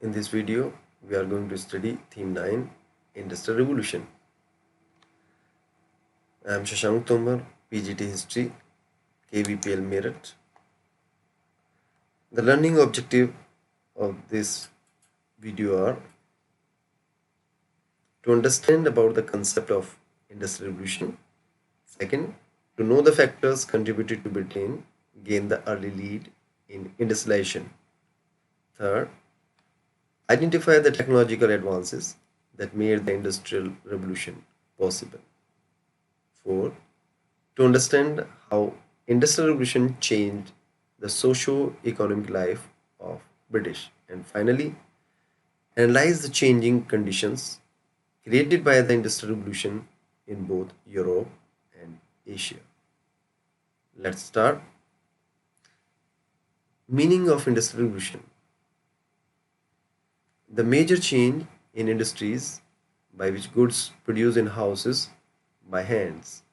In this video, we are going to study Theme 9, Industrial Revolution. I am Shashank Tomar, PGT History, KVPL Merit. The learning objective of this video are to understand about the concept of Industrial Revolution. Second, to know the factors contributed to Britain gain the early lead in industrialization. Third, identify the technological advances that made the Industrial Revolution possible. Four, to understand how Industrial Revolution changed the socio-economic life of British. And finally, analyze the changing conditions created by the Industrial Revolution in both Europe and Asia. Let's start. Meaning of Industrial Revolution. The major change in industries by which goods produced in houses by hands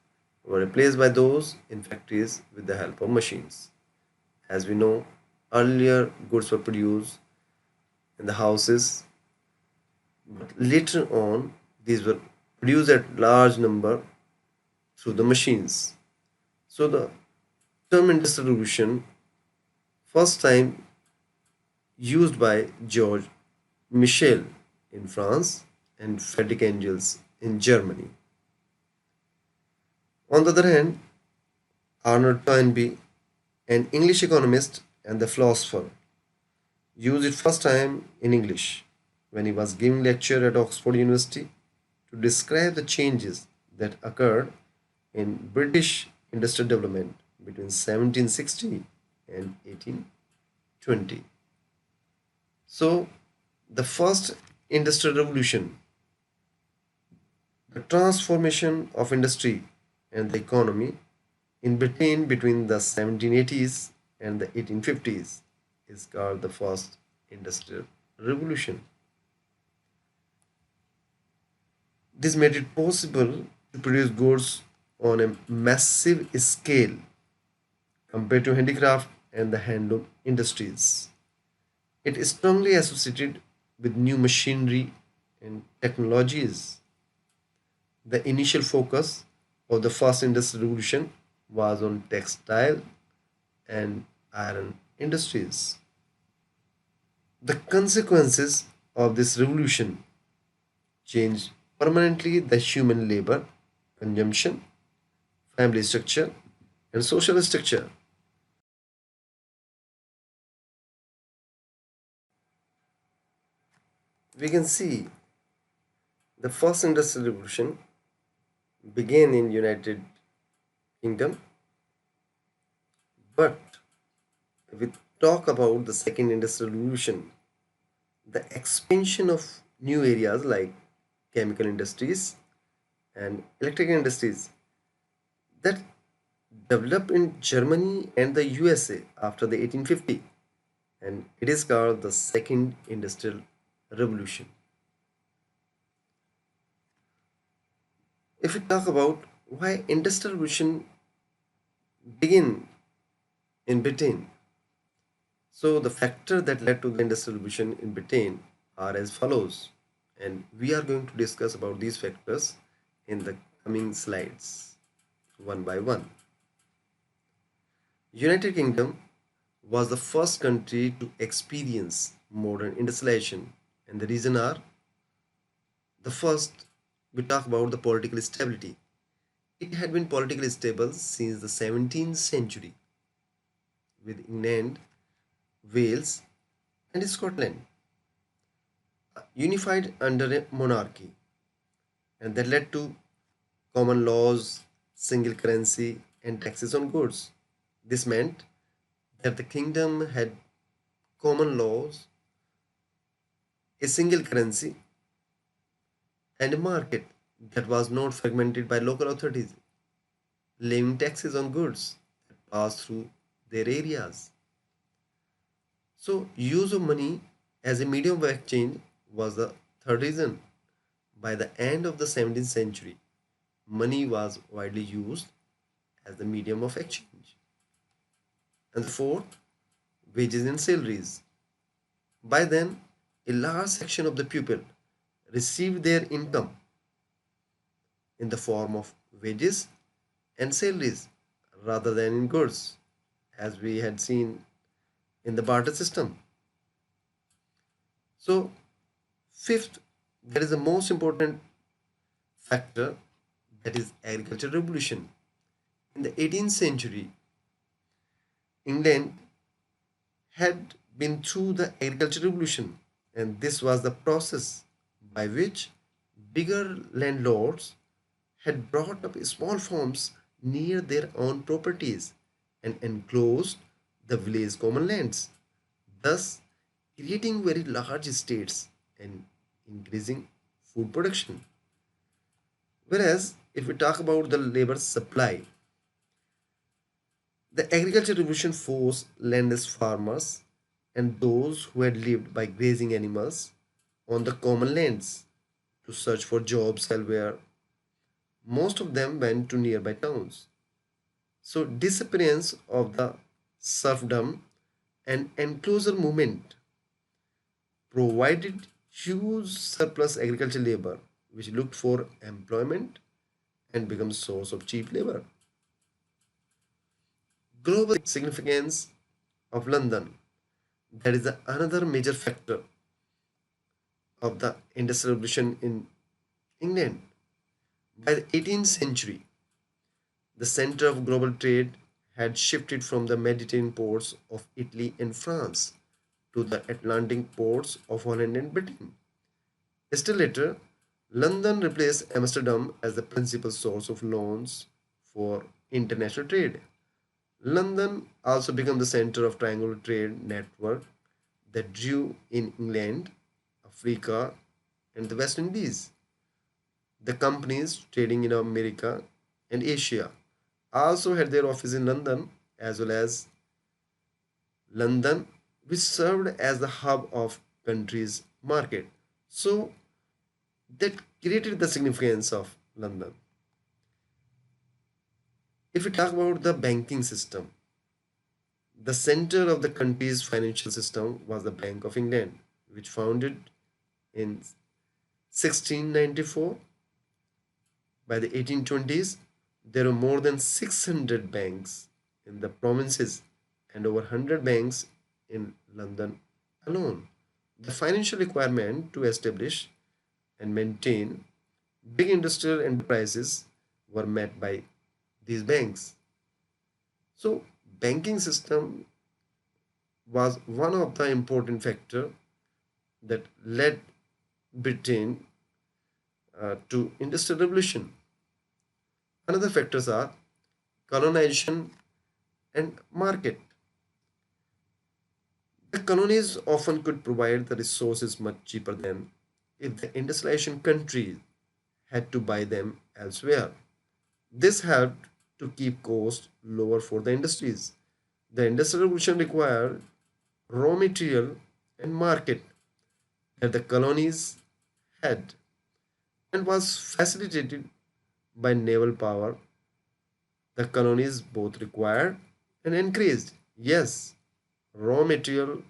were replaced by those in factories with the help of machines. As we know, earlier goods were produced in the houses, but later on these were produced at large number through the machines. So the term Industrial Revolution first time used by George Michel in France and Frederick Engels in Germany. On the other hand, Arnold Toynbee, an English economist and the philosopher, used it first time in English when he was giving lecture at Oxford University to describe the changes that occurred in British industrial development between 1760 and 1820. So, the first industrial revolution, the transformation of industry and the economy in Britain between the 1780s and the 1850s, is called the first industrial revolution. This made it possible to produce goods on a massive scale compared to handicraft and the handloom industries. It is strongly associated with new machinery and technologies. The initial focus of the first industrial revolution was on textile and iron industries. The consequences of this revolution changed permanently the human labor, consumption, family structure, and social structure. We can see the first industrial revolution began in United Kingdom, but if we talk about the second industrial revolution, the expansion of new areas like chemical industries and electrical industries that developed in Germany and the USA after the 1850, and it is called the second industrial revolution. If we talk about why industrial revolution began in Britain, so the factor that led to the industrial revolution in Britain are as follows, and we are going to discuss about these factors in the coming slides one by one. United Kingdom was the first country to experience modern industrialization, and the reason are, the first, we talk about the political stability. It had been politically stable since the 17th century with England, Wales, and Scotland unified under a monarchy, and that led to common laws, single currency, and taxes on goods. This meant that the kingdom had common laws, a single currency, and a market that was not fragmented by local authorities, levying taxes on goods that passed through their areas. So, use of money as a medium of exchange was the third reason. By the end of the 17th century, money was widely used as the medium of exchange. And the fourth, wages and salaries. By then, a large section of the people received their income in the form of wages and salaries rather than in goods, as we had seen in the barter system. So, fifth, that is the most important factor, that is agricultural revolution. In the 18th century, England had been through the agricultural revolution, and this was the process by which bigger landlords had brought up small farms near their own properties and enclosed the village common lands, thus creating very large estates and increasing food production. Whereas, if we talk about the labor supply, the agricultural revolution forced landless farmers and those who had lived by grazing animals on the common lands to search for jobs elsewhere. Most of them went to nearby towns. So, disappearance of the serfdom and enclosure movement provided huge surplus agricultural labor, which looked for employment and became a source of cheap labor. Global significance of London, that is another major factor of the Industrial Revolution in England. By the 18th century, the center of global trade had shifted from the Mediterranean ports of Italy and France to the Atlantic ports of Holland and Britain. Still later, London replaced Amsterdam as the principal source of loans for international trade. London also became the center of triangular trade network that drew in England, Africa, and the West Indies. The companies trading in America and Asia also had their office in London, as well as London, which served as the hub of country's market. So that created the significance of London. If we talk about the banking system, the center of the country's financial system was the Bank of England, which founded in 1694. By the 1820s, there were more than 600 banks in the provinces and over 100 banks in London alone. The financial requirement to establish and maintain big industrial enterprises were met by these banks. So, banking system was one of the important factor that led Britain to industrial revolution. Another factors are colonization and market. The colonies often could provide the resources much cheaper than if the industrialization countries had to buy them elsewhere. This helped to keep costs lower for the industries. The Industrial Revolution required raw material and market that the colonies had and was facilitated by naval power. The colonies both required and increased. Yes, raw material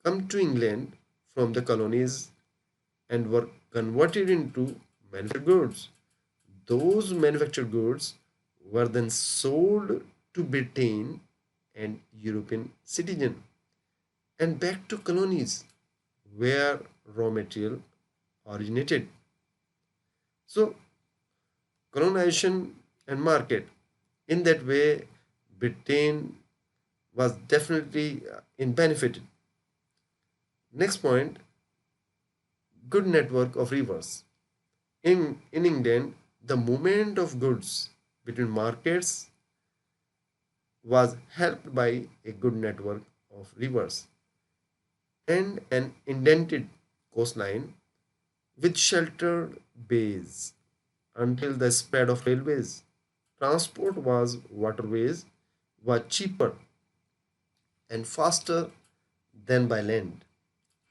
come to England from the colonies and were converted into manufactured goods. Those manufactured goods were then sold to Britain and European citizens and back to colonies where raw material originated. So, colonization and market, in that way, Britain was definitely in benefit. Next point, good network of rivers. In England, the movement of goods between markets was helped by a good network of rivers and an indented coastline with sheltered bays until the spread of railways. Transport was waterways were cheaper and faster than by land.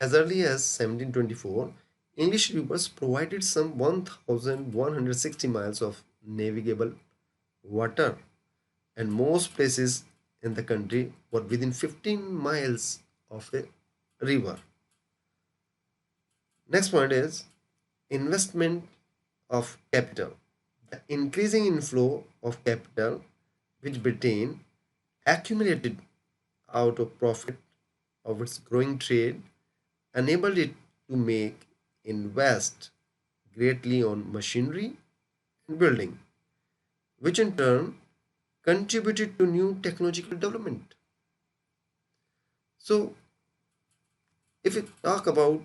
As early as 1724, English rivers provided some 1,160 miles of navigable water, and most places in the country were within 15 miles of a river. Next point is investment of capital. The increasing inflow of capital which Britain accumulated out of profit of its growing trade enabled it to make invest greatly on machinery and building, which in turn contributed to new technological development. So, if we talk about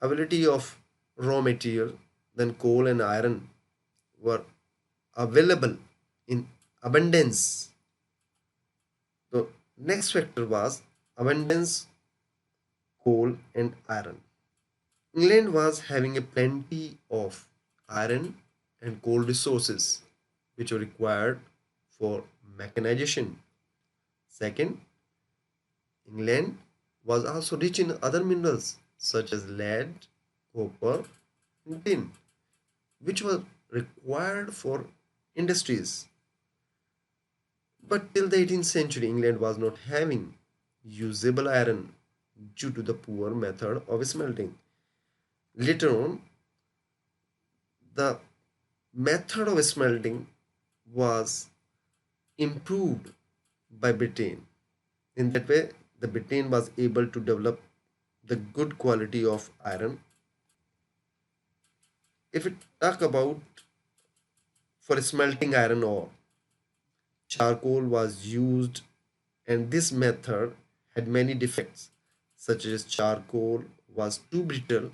availability of raw material, then coal and iron were available in abundance. The next factor was abundance coal and iron. England was having a plenty of iron and coal resources which were required for mechanization. Second, England was also rich in other minerals such as lead, copper, and tin, which were required for industries. But till the 18th century, England was not having usable iron due to the poor method of smelting. Later on, the method of smelting was improved by Britain. In that way, the Britain was able to develop the good quality of iron. If we talk about for smelting iron ore, charcoal was used, and this method had many defects, such as charcoal was too brittle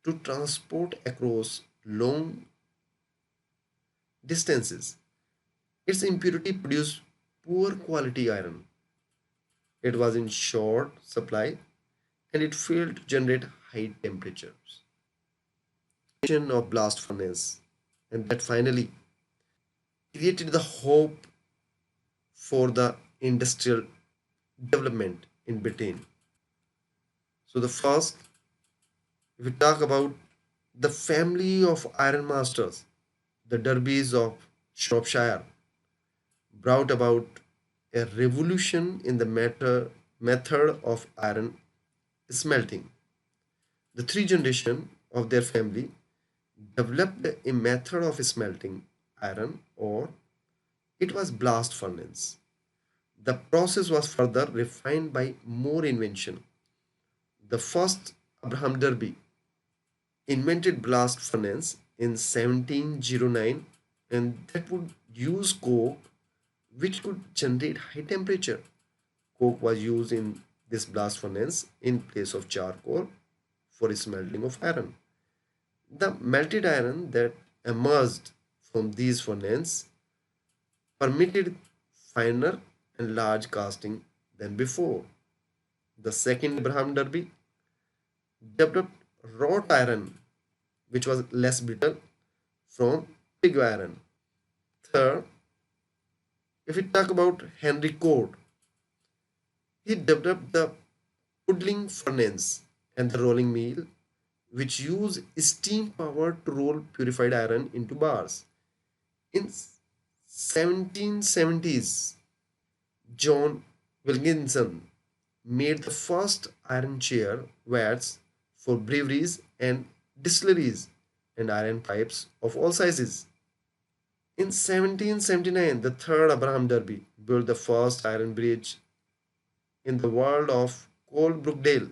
to transport across long distances. Its impurity produced poor quality iron. It was in short supply and it failed to generate high temperatures. Invention of blast furnace, and that finally created the hope for the industrial development in Britain. So the first, if we talk about the family of iron masters, the Derbys of Shropshire brought about a revolution in the method of iron smelting. The three generations of their family developed a method of smelting iron ore. It was blast furnace. The process was further refined by more invention. The first, Abraham Derby, invented blast furnace in 1709, and that would use coke which could generate high temperature. Coke was used in this blast furnace in place of charcoal for smelting of iron. The melted iron that emerged from these furnaces permitted finer and large casting than before. The second, Abraham Derby, developed wrought iron which was less brittle from pig iron. Third, if we talk about Henry Code, he developed the puddling furnace and the rolling mill, which use steam power to roll purified iron into bars. In 1770s, John Wilkinson made the first iron chair vats for breweries and distilleries and iron pipes of all sizes. In 1779, the third Abraham Derby built the first iron bridge in the world of Coalbrookdale,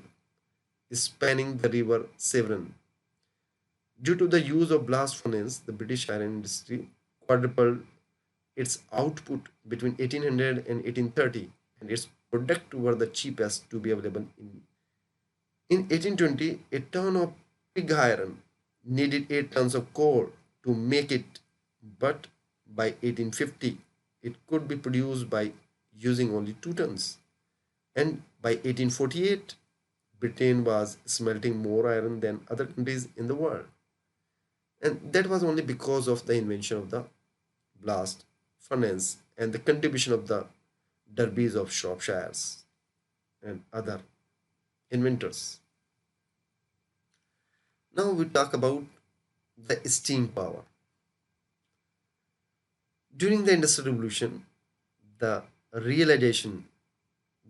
spanning the river Severn. Due to the use of blast furnace, the British iron industry quadrupled its output between 1800 and 1830, and its products were the cheapest to be available in 1820. A ton of pig iron needed 8 tons of coal to make it, but by 1850 it could be produced by using only 2 tons. And by 1848, Britain was smelting more iron than other countries in the world. And that was only because of the invention of the blast furnace and the contribution of the Derbys of Shropshires and other inventors. Now we talk about the steam power. During the Industrial Revolution, the realization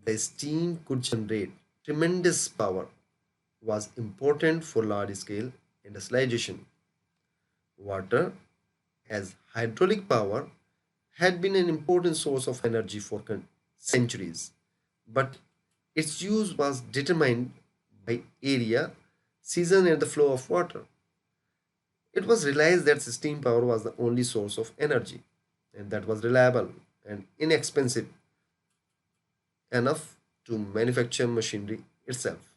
the steam could generate tremendous power was important for large-scale industrialization. Water, as hydraulic power, had been an important source of energy for centuries, but its use was determined by area, season, and the flow of water. It was realized that steam power was the only source of energy, and that was reliable and inexpensive enough to manufacture machinery itself.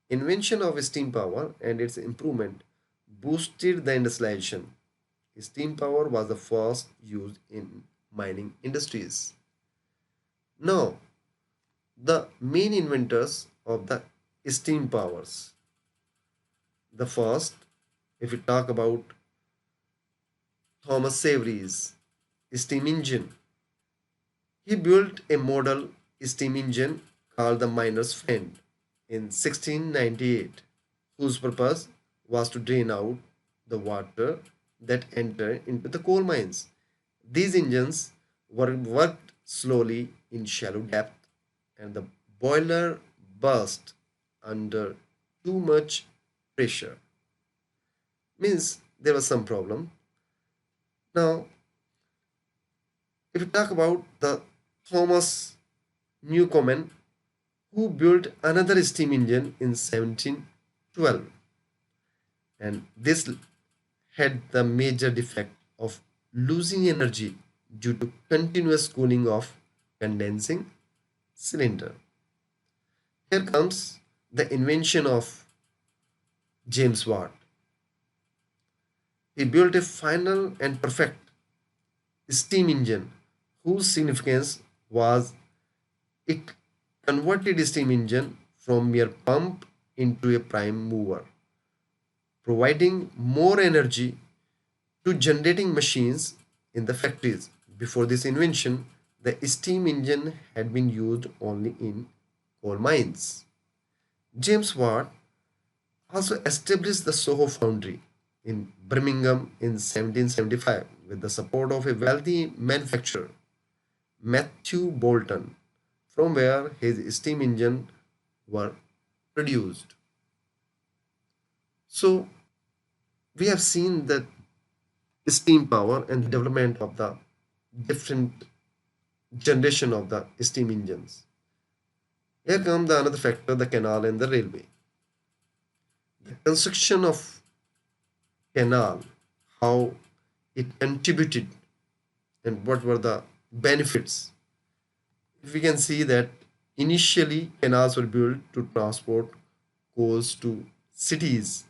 Invention of steam power and its improvement boosted the industrialization. Steam power was the first used in mining industries. Now, the main inventors of the steam powers. The first, if we talk about Thomas Savery's steam engine, he built a model steam engine called the Miner's Friend in 1698, whose purpose was to drain out the water that entered into the coal mines. These engines were worked slowly in shallow depth, and the boiler burst under too much pressure. Means there was some problem. Now, if we talk about the Thomas Newcomen, who built another steam engine in 1712, and this had the major defect of losing energy due to continuous cooling of condensing cylinder. Here comes the invention of James Watt. He built a final and perfect steam engine whose significance was it converted steam engine from mere pump into a prime mover, providing more energy to generating machines in the factories. Before this invention, the steam engine had been used only in coal mines. James Watt also established the Soho Foundry in Birmingham in 1775 with the support of a wealthy manufacturer, Matthew Bolton, from where his steam engine were produced. So we have seen that steam power and the development of the different generation of the steam engines. Here come the another factor, the canal and the railway. The construction of canal, how it contributed and what were the benefits. If we can see that initially canals were built to transport coals to cities,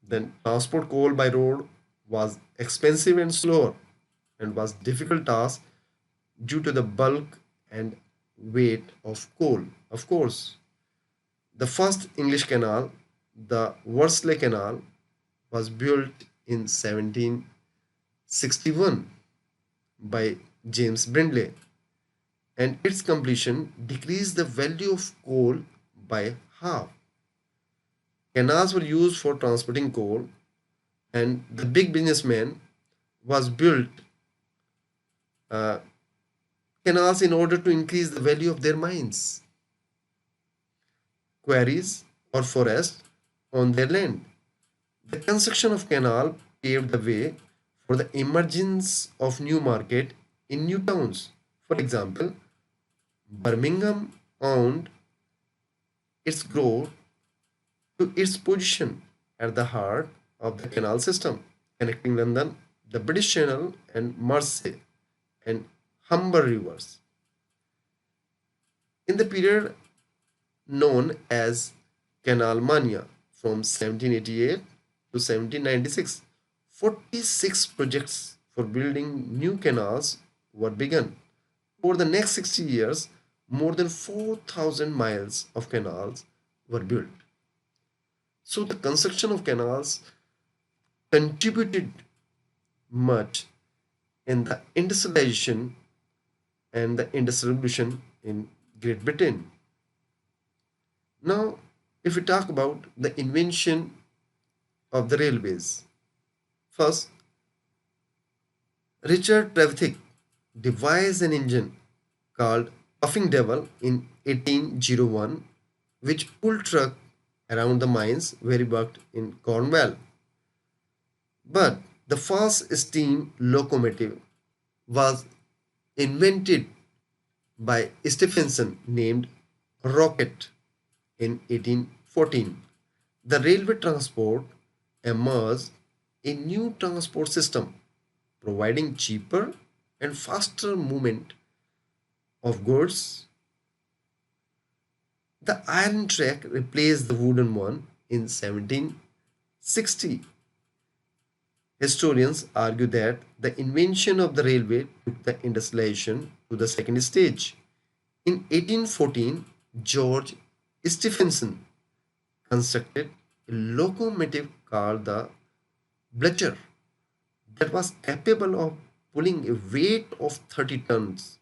then transport coal by road was expensive and slower and was difficult task due to the bulk and weight of coal. Of course, the first English canal, the Worsley Canal, was built in 1761 by James Brindley, and its completion decreased the value of coal by half. Canals were used for transporting coal, and the big businessman was built uh, canals in order to increase the value of their mines, quarries, or forests on their land. The construction of canal paved the way for the emergence of new market in new towns. For example, Birmingham owned its growth to its position at the heart of the canal system, connecting London, the British Channel, and Mersey and Humber rivers. In the period known as Canal Mania from 1788 to 1796, 46 projects for building new canals were begun. Over the next 60 years, more than 4,000 miles of canals were built. So the construction of canals contributed much in the industrialization and the industrial revolution in Great Britain. Now, if we talk about the invention of the railways, first, Richard Trevithick devised an engine called Puffing Devil in 1801, which pulled truck around the mines where he worked in Cornwall. But the first steam locomotive was invented by Stephenson named Rocket in 1814. The railway transport emerged a new transport system providing cheaper and faster movement of goods. The iron track replaced the wooden one in 1760. Historians argue that the invention of the railway took the industrialization to the second stage. In 1814, George Stephenson constructed a locomotive called the Bleacher that was capable of pulling a weight of 30 tons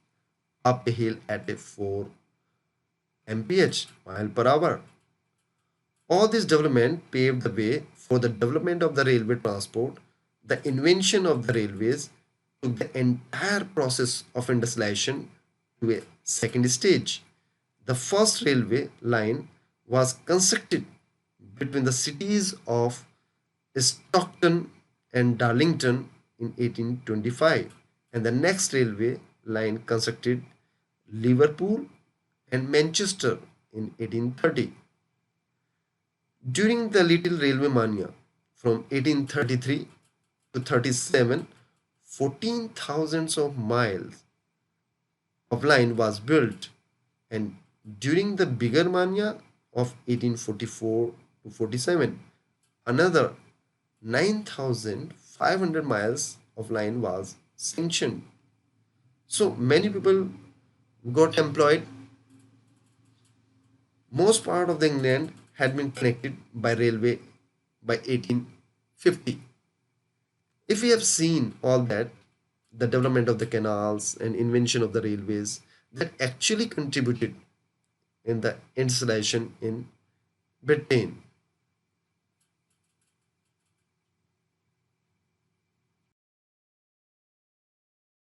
up a hill at a 4 mph mile per hour. All this development paved the way for the development of the railway transport. The invention of the railways took the entire process of industrialization to a second stage. The first railway line was constructed between the cities of Stockton and Darlington in 1825, and the next railway line constructed Liverpool and Manchester in 1830. During the Little Railway Mania from 1833 to 37, 14,000 of miles of line was built, and during the bigger mania of 1844 to 47, another 9,500 miles of line was sanctioned. So many people got employed. Most part of the England had been connected by railway by 1850. If we have seen all that, the development of the canals and invention of the railways that actually contributed in the industrialization in Britain.